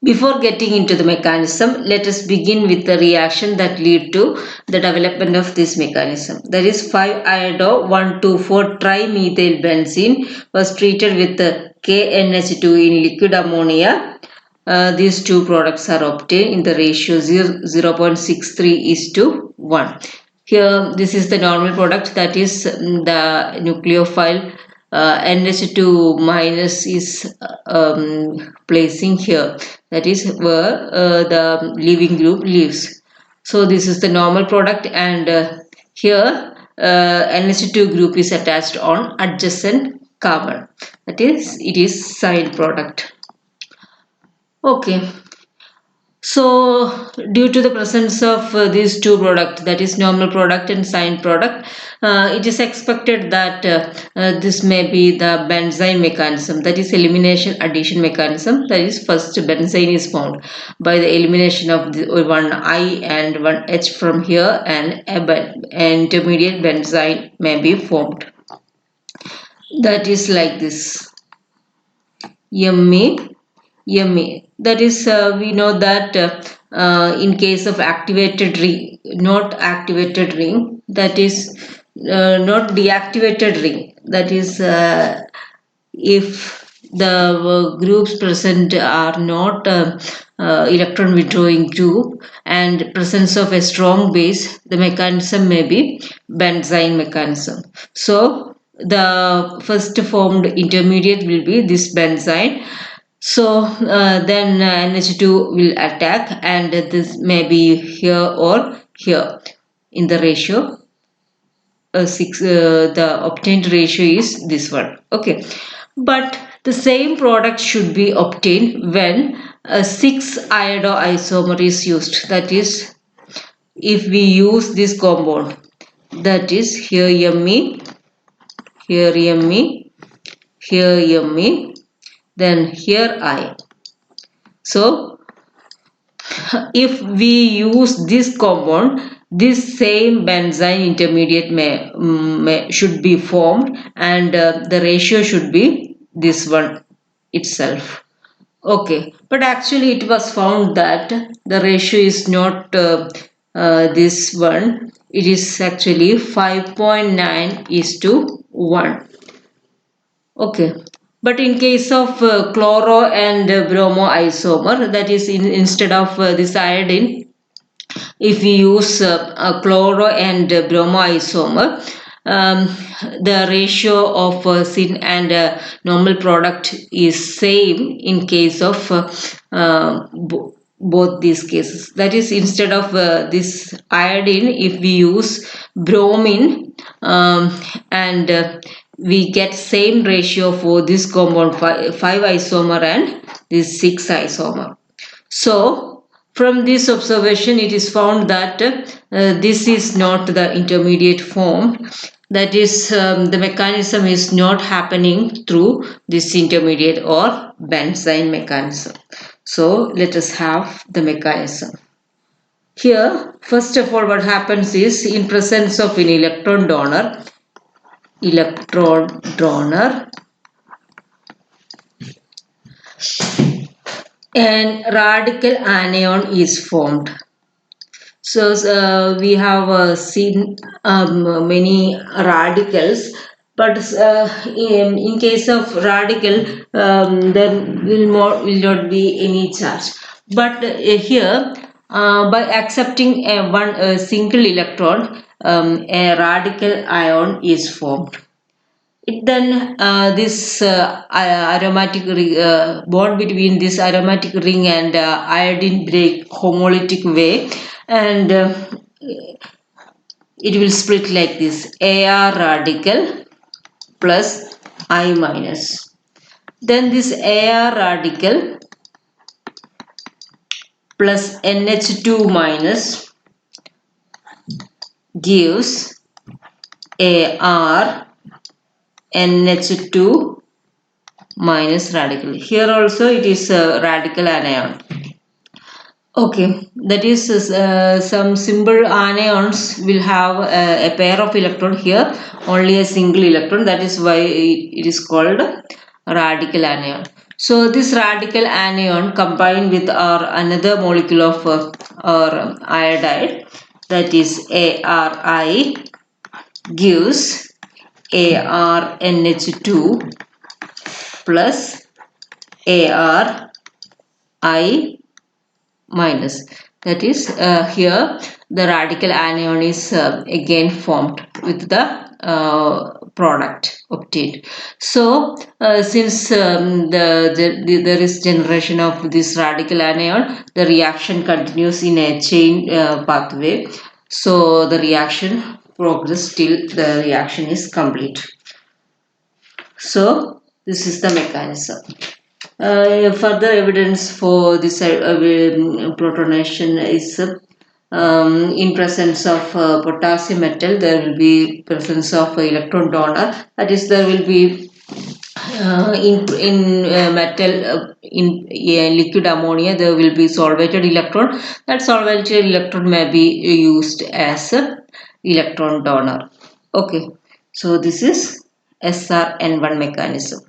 Before getting into the mechanism, let us begin with the reaction that lead to the development of this mechanism. That is 5-iodo-1,2,4 trimethyl benzene was treated with the KNH2 in liquid ammonia. These two products are obtained in the ratio 0.63:1. Here, this is the normal product, that is the nucleophile NH2 minus is placing here, that is where the leaving group leaves. So this is the normal product, and here NH2 group is attached on adjacent carbon, that is it is side product. Okay. So, due to the presence of these two products, that is normal product and signed product, it is expected that this may be the benzene mechanism, that is elimination addition mechanism. That is, first benzene is found by the elimination of one I and one H from here, and an intermediate benzene may be formed. That is like this. Yummy. That is, we know that in case of activated ring, not activated ring, that is not deactivated ring, that is if the groups present are not electron withdrawing group and presence of a strong base, the mechanism may be benzene mechanism. So the first formed intermediate will be this benzene. So then NH2 will attack, and this may be here or here in the ratio 6. The obtained ratio is this one. Okay, but the same product should be obtained when a 6-iodo-isomer is used. That is, if we use this compound, that is here Me, here Me, here Me, then here I. So if we use this compound, this same benzene intermediate should be formed, and the ratio should be this one itself. Okay, but actually it was found that the ratio is not this one. It is actually 5.9:1. Okay, but in case of chloro and bromo isomer, that is instead of this iodine, if we use a chloro and bromo isomer, the ratio of syn and normal product is same in case of both these cases. That is, instead of this iodine, if we use bromine, and we get same ratio for this compound 5 isomer and this 6 isomer. So from this observation, it is found that this is not the intermediate form. That is, the mechanism is not happening through this intermediate or benzene mechanism. So let us have the mechanism. Here, first of all, what happens is, in presence of an electron donor, and radical anion is formed. So we have seen many radicals, but in case of radical, there will not be any charge. But here, by accepting one single electron, a radical ion is formed. Then this aromatic bond between this aromatic ring and iodine break homolytic way, and it will split like this: Ar radical plus I minus. Then this Ar radical plus NH2 minus gives Ar NH2 minus radical. Here also it is a radical anion. Okay, that is some simple anions will have a pair of electron. Here only a single electron. That is why it is called radical anion. So this radical anion combined with our another molecule of our iodide, that is ARI, gives ArNH2 plus ARI minus. That is here the radical anion is again formed with the product obtained. So since there is generation of this radical anion, the reaction continues in a chain pathway. So the reaction progress till the reaction is complete. So this is the mechanism. Further evidence for this protonation is in presence of potassium metal, there will be presence of electron donor. That is, there will be in metal liquid ammonia, there will be solvated electron. That solvated electron may be used as a electron donor. Okay, so this is SRN1 mechanism.